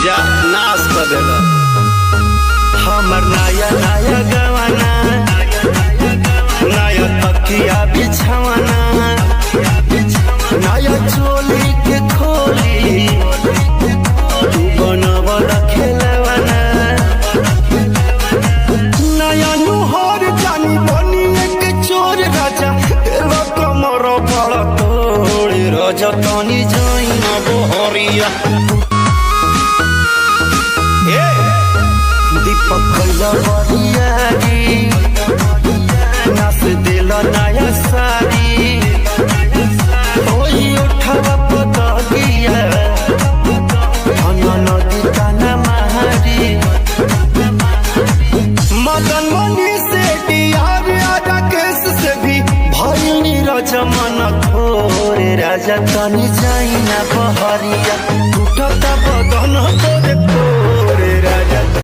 जा नाश कर देगा हमर नया नया गवाना नया तकिया बिछावाना नया चोली के खोली तू बनवला खेलवाना नया नुहर जानी बनी एक चोर राजा तेरा कमर बड़ा तोड़े राजा तानी जाई ना बोहरिया दीपक कैला बरिया